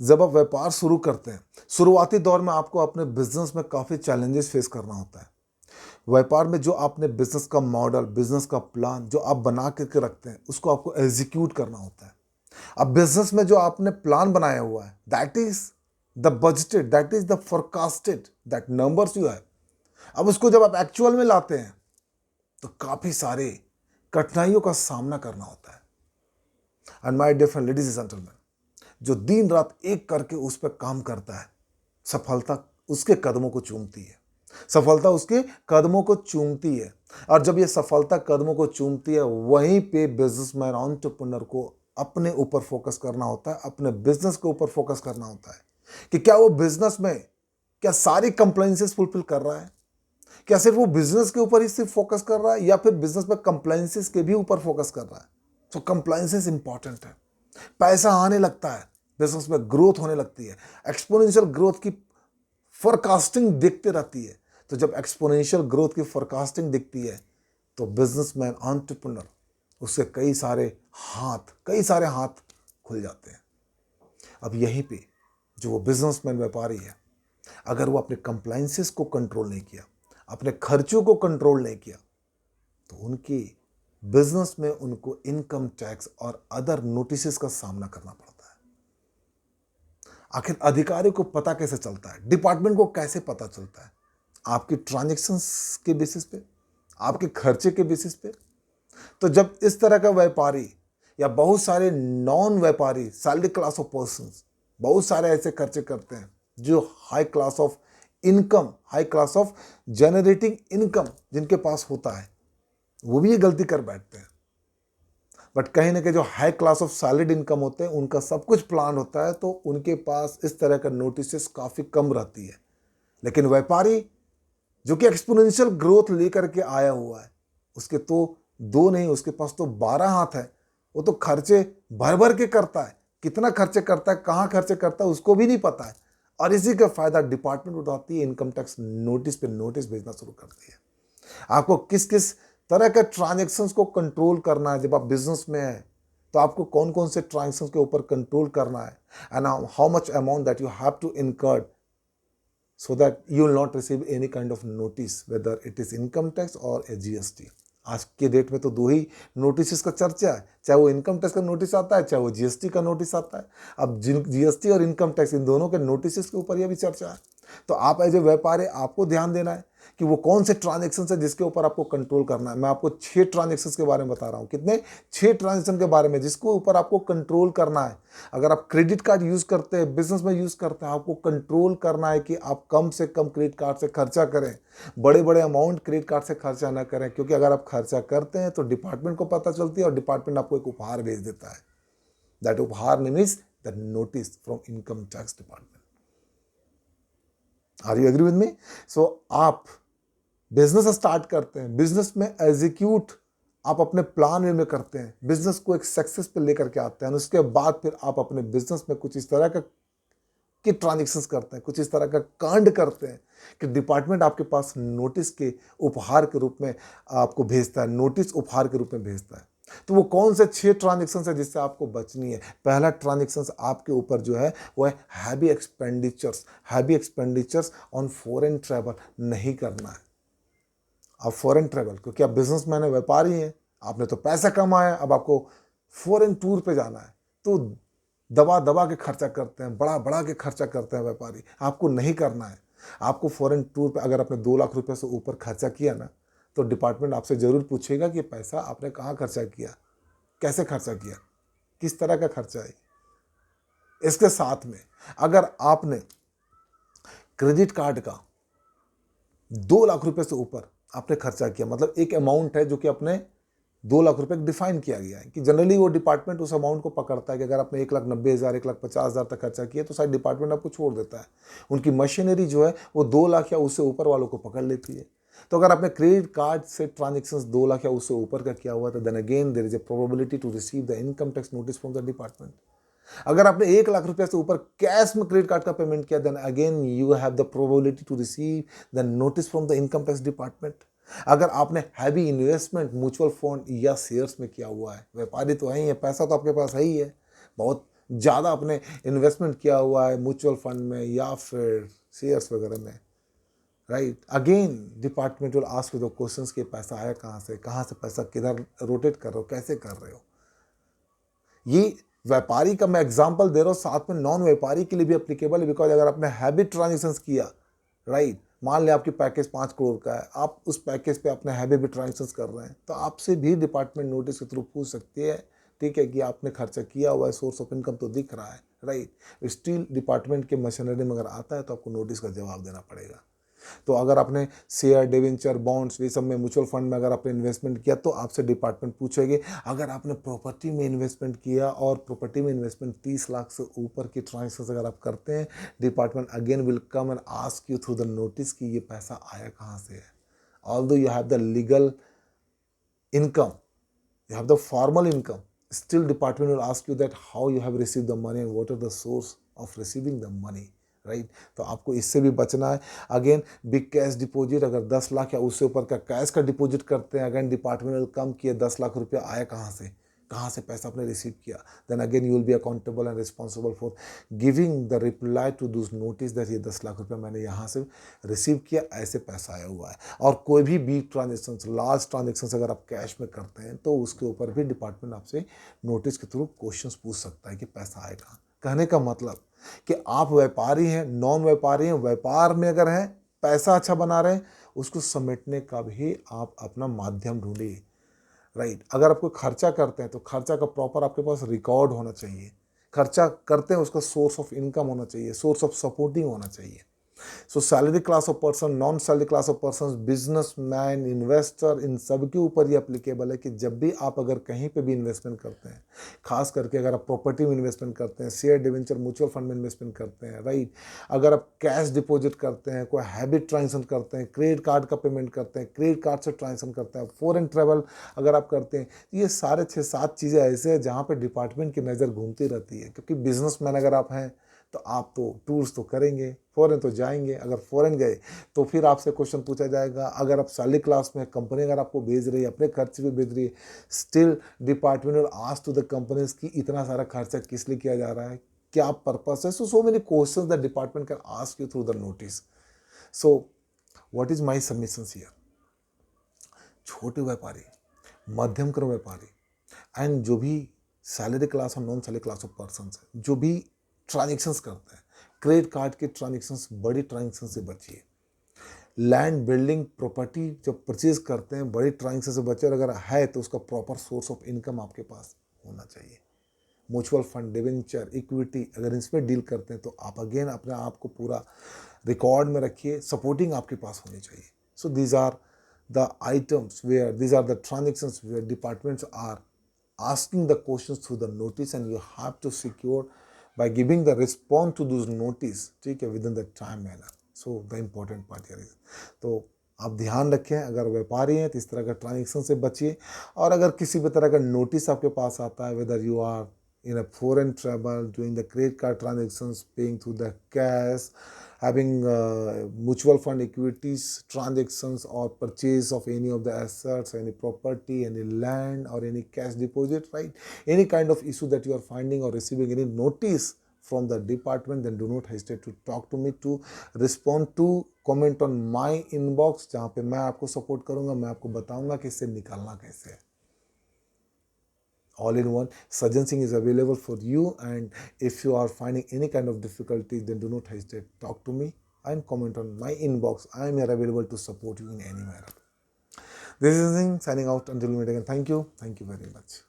जब आप व्यापार शुरू करते हैं, शुरुआती दौर में आपको अपने बिजनेस में काफ़ी चैलेंजेस फेस करना होता है। व्यापार में जो आपने बिजनेस का मॉडल, बिजनेस का प्लान जो आप बना करके रखते हैं, उसको आपको एग्जीक्यूट करना होता है। अब बिजनेस में जो आपने प्लान बनाया हुआ है, that is the budgeted, that is the forecasted, that numbers you है। अब उसको जब आप एक्चुअल में लाते हैं तो काफी सारे कठिनाइयों का सामना करना होता है। And my dear friend, ladies and gentleman, जो दिन रात एक करके उस पर काम करता है, सफलता उसके कदमों को चूमती है। सफलता उसके कदमों को चूमती है। और जब ये सफलता कदमों को चूमती है, वहीं पे बिजनेसमैन एंटरप्रेन्योर को अपने ऊपर फोकस करना होता है, अपने बिजनेस के ऊपर फोकस करना होता है कि क्या वो बिजनेस में क्या सारी कंप्लाइंसेस फुलफिल कर रहा है, क्या सिर्फ वो बिजनेस के ऊपर ही सिर्फ फोकस कर रहा है, या फिर बिजनेस में कंप्लाइंसेस के भी ऊपर फोकस कर रहा है। तो कंप्लाइंसेस इंपॉर्टेंट है। पैसा आने लगता है, बिजनेस में ग्रोथ होने लगती है, एक्सपोनेंशियल ग्रोथ की फोरकास्टिंग दिखती रहती है। तो जब एक्सपोनेंशियल ग्रोथ की फोरकास्टिंग दिखती है, तो बिजनेसमैन एंटरप्रेन्योर उससे कई सारे हाथ खुल जाते हैं। अब यहीं पे जो वो बिजनेसमैन व्यापारी है, अगर वो अपने कंप्लाइंसेस को कंट्रोल नहीं किया, अपने खर्चों को कंट्रोल नहीं किया, तो उनके बिजनेस में उनको इनकम टैक्स और अदर नोटिसेस का सामना करना पड़ता है। आखिर अधिकारी को पता कैसे चलता है, डिपार्टमेंट को कैसे पता चलता है? आपकी ट्रांजैक्शंस के बेसिस पे, आपके खर्चे के बेसिस पे। तो जब इस तरह का व्यापारी या बहुत सारे नॉन व्यापारी, सैलरी क्लास ऑफ पर्संस, बहुत सारे ऐसे खर्चे करते हैं जो high class of income, high class of generating income जिनके पास होता है, वो भी ये गलती कर बैठते हैं। बट कहीं ना कहीं जो high class of salaried income होते हैं, उनका सब कुछ प्लान होता है, तो उनके पास इस तरह का नोटिस काफ़ी कम रहती है। लेकिन व्यापारी जो कि एक्सपोनेंशियल ग्रोथ लेकर के आया हुआ है, उसके तो दो नहीं, उसके पास तो 12 हाथ है। वो तो खर्चे भर भर के करता है, कितना खर्चे करता है, कहाँ खर्चे करता है, उसको भी नहीं पता है। और इसी का फायदा डिपार्टमेंट उठाती है, इनकम टैक्स नोटिस पे नोटिस भेजना शुरू करती है। आपको किस किस तरह के ट्रांजेक्शन्स को कंट्रोल करना है। जब आप बिजनेस में है, तो आपको कौन कौन से ट्रांजेक्शन्स के ऊपर कंट्रोल करना है, and how much amount that you have to incurred so that you will not receive any kind of notice, whether it is income tax or a GST। आज के डेट में तो दो ही नोटिस का चर्चा है, चाहे वो इनकम टैक्स का नोटिस आता है, चाहे वो जीएसटी का नोटिस आता है। अब जीएसटी और इनकम टैक्स, इन दोनों के नोटिस के ऊपर यह भी चर्चा है। तो आप एज ए व्यापारी, आपको ध्यान देना है कि वो कौन से ट्रांजेक्शन है जिसके ऊपर आपको कंट्रोल करना है। मैं आपको 6 ट्रांजेक्शन के बारे में बता रहा हूँ। कितने? 6 ट्रांजेक्शन के बारे में जिसको ऊपर आपको कंट्रोल करना है। अगर आप क्रेडिट कार्ड यूज करते हैं, बिजनेस में यूज करते हैं, आपको कंट्रोल करना है कि आप कम से कम क्रेडिट कार्ड से खर्चा करें, बड़े बड़े अमाउंट क्रेडिट कार्ड से खर्चा ना करें। क्योंकि अगर आप खर्चा करते हैं तो डिपार्टमेंट को पता चलती है और डिपार्टमेंट आपको एक उपहार भेज देता है। दैट उपहार name is the notice from income tax department. Are you agree with me? So आप बिजनेस स्टार्ट करते हैं, बिजनेस में एग्जीक्यूट आप अपने प्लान वे में करते हैं, बिजनेस को एक सक्सेस पे लेकर के आते हैं, उसके बाद फिर आप अपने बिजनेस में कुछ इस तरह का के ट्रांजेक्शन्स करते हैं, कुछ इस तरह का कांड करते हैं कि डिपार्टमेंट आपके पास नोटिस के उपहार के रूप में आपको भेजता है, नोटिस उपहार के रूप में भेजता है। तो वो कौन से 6 ट्रांजेक्शन है जिससे आपको बचनी है? पहला ट्रांजेक्शन आपके ऊपर जो है वो है heavy expenditures. Heavy expenditures on foreign travel नहीं करना है। आप फॉरेन ट्रैवल, क्योंकि आप बिजनेसमैन है, व्यापारी हैं, आपने तो पैसा कमाया, अब आपको फॉरेन टूर पे जाना है, तो दबा दबा के खर्चा करते हैं, बड़ा बड़ा के खर्चा करते हैं व्यापारी। आपको नहीं करना है। आपको फॉरेन टूर पे अगर आपने 2 लाख रुपए से ऊपर खर्चा किया ना, तो डिपार्टमेंट आपसे जरूर पूछेगा कि पैसा आपने कहाँ खर्चा किया, कैसे खर्चा किया, किस तरह का खर्चा है। इसके साथ में अगर आपने क्रेडिट कार्ड का 2 लाख रुपए से ऊपर आपने खर्चा किया, मतलब एक अमाउंट है जो कि अपने 2 लाख रुपए डिफाइन किया गया है कि जनरली वो डिपार्टमेंट उस अमाउंट को पकड़ता है कि अगर आपने 1,90,000, 1,50,000 तक खर्चा किया तो शायद डिपार्टमेंट आपको छोड़ देता है। उनकी मशीनरी जो है वो 2 लाख या उससे ऊपर वालों को पकड़ लेती है। तो अगर आपने क्रेडिट कार्ड से ट्रांजेक्शन्स 2 लाख या उससे ऊपर का किया हुआ, तो then again there is a probability to receive the income tax notice from the department. अगर आपने 1 लाख रुपए से ऊपर कैश में क्रेडिट कार्ड का पेमेंट किया, then again you have the probability to receive the notice from the income tax department. अगर आपने हैवी इन्वेस्टमेंट म्यूचुअल फंड या शेयर्स में किया हुआ है, व्यापारी तो है ही है, पैसा तो आपके पास है ही है, बहुत ज़्यादा आपने इन्वेस्टमेंट किया हुआ है म्यूचुअल फंड में या फिर शेयर्स वगैरह में, right, again department will ask you the questions कि पैसा आया कहाँ से पैसा किधर रोटेट कर रहे हो, कैसे कर रहे हो। ये व्यापारी का मैं एग्जांपल दे रहा हूँ, साथ में नॉन व्यापारी के लिए भी एप्लीकेबल है, बिकॉज अगर आपने हैबिट ट्रांजेक्शंस किया, राइट, मान लिया आपकी पैकेज 5 करोड़ का है, आप उस पैकेज पे अपने हैबिट भी ट्रांजेक्शंस कर रहे हैं, तो आपसे भी डिपार्टमेंट नोटिस के थ्रू पूछ सकती है, ठीक है, कि आपने खर्चा किया हुआ है, सोर्स ऑफ इनकम तो दिख रहा है, राइट, स्टील डिपार्टमेंट के मशीनरी में अगर आता है तो आपको नोटिस का जवाब देना पड़ेगा। तो अगर आपने शेयर, डिवेंचर, बॉन्ड्स, ये सब में, म्यूचुअल फंड में अगर आपने इन्वेस्टमेंट किया तो आपसे डिपार्टमेंट पूछेगी। अगर आपने प्रॉपर्टी में इन्वेस्टमेंट किया और प्रॉपर्टी में इन्वेस्टमेंट 30 लाख से ऊपर की ट्रांजेक्शन अगर आप करते हैं, department again will come and ask you through the notice कि ये पैसा आया कहाँ से है। Although you have the legal income, you have the formal income, still department will ask you that how you have received the money and what are the source of receiving the money, right. तो आपको इससे भी बचना है। Again big cash deposit, अगर 10 लाख या उससे ऊपर का कैश का डिपॉजिट करते हैं, अगेन डिपार्टमेंट विल कम किए 10 लाख रुपया आया कहाँ से पैसा आपने रिसीव किया, then again you will be accountable and responsible for giving the reply to those notice that ये 10 लाख रुपया मैंने यहाँ से रिसीव किया, ऐसे पैसा आया हुआ है। और कोई भी बिग ट्रांजेक्शन, लार्ज ट्रांजेक्शन अगर आप कैश में करते हैं तो उसके ऊपर भी डिपार्टमेंट आपसे नोटिस के थ्रू क्वेश्चंस पूछ सकता है कि पैसा आएगा। कहने का मतलब कि आप व्यापारी हैं, नॉन व्यापारी हैं, व्यापार में अगर हैं, पैसा अच्छा बना रहे हैं, उसको समेटने का भी आप अपना माध्यम ढूंढिए, राइट। अगर आपको खर्चा करते हैं तो खर्चा का प्रॉपर आपके पास रिकॉर्ड होना चाहिए। खर्चा करते हैं उसका सोर्स ऑफ इनकम होना चाहिए, सोर्स ऑफ सपोर्टिंग होना चाहिए। So salary class of person, non salary class of person, businessman, investor, इन सब के ऊपर ये एप्लीकेबल है कि जब भी आप अगर कहीं पे भी इन्वेस्टमेंट करते हैं, खास करके अगर आप प्रॉपर्टी में इन्वेस्टमेंट करते हैं, शेयर, डिवेंचर, म्यूचुअल फंड में इन्वेस्टमेंट करते हैं, राइट, अगर आप कैश डिपॉजिट करते हैं, कोई हैबिट ट्रांजेक्शन करते हैं, क्रेडिट कार्ड का पेमेंट करते हैं, क्रेडिट कार्ड से ट्रांजेक्शन करते हैं, फॉरेन ट्रैवल अगर आप करते हैं, ये सारे 6-7 चीज़ें ऐसे हैं जहाँ पे डिपार्टमेंट की नज़र घूमती रहती है। क्योंकि बिजनेसमैन अगर आप हैं तो आप तो टूर्स तो करेंगे, फॉरेन तो जाएंगे। अगर फॉरेन गए तो फिर आपसे क्वेश्चन पूछा जाएगा। अगर आप सैलरी क्लास में, कंपनी अगर आपको भेज रही है, अपने खर्च भी भेज रही है, still department will ask to the companies कि इतना सारा खर्चा किस लिए किया जा रहा है, क्या पर्पस है। So many questions the department can ask you through the notice. So what is my submissions here, छोटे व्यापारी, मध्यम क्रम व्यापारी एंड जो भी सैलरी क्लास और non salary class of person है, जो भी ट्रांजेक्शन्स करते हैं, क्रेडिट कार्ड के ट्रांजेक्शन्स, बड़ी ट्रांजेक्शन से बचिए। लैंड, बिल्डिंग, प्रॉपर्टी जब परचेज करते हैं, बड़ी ट्रांजेक्शन से बचे, और अगर है तो उसका प्रॉपर सोर्स ऑफ इनकम आपके पास होना चाहिए। म्यूचुअल फंड, डिवेंचर, इक्विटी अगर इसमें डील करते हैं तो आप अगेन अपने आप को पूरा रिकॉर्ड में रखिए, सपोर्टिंग आपके पास होनी चाहिए। So these are the items where, these are the transactions where departments are asking the questions through the notice, and you have to secure by giving the response to those notice, ठीक है, within the time manner. So the important part here is, तो आप ध्यान रखें, अगर व्यापारी हैं तो इस तरह का ट्रांजेक्शन से बचिए। और अगर किसी भी तरह का नोटिस आपके पास आता है, whether you are in a foreign travel, doing the credit card transactions, paying through the cash, having mutual fund equities transactions, or purchase of any of the assets, any property, any land, or any cash deposit, right? Any kind of issue that you are finding or receiving any notice from the department, then do not hesitate to talk to me, to respond to comment on my inbox, जहाँ पे मैं आपको support करूँगा, मैं आपको बताऊँगा कि इससे निकालना कैसे है। All in one, Sajjan Singh is available for you, and if you are finding any kind of difficulty, then do not hesitate, talk to me and comment on my inbox. I am here available to support you in any manner. This is Singh signing out until we meet again. Thank you very much.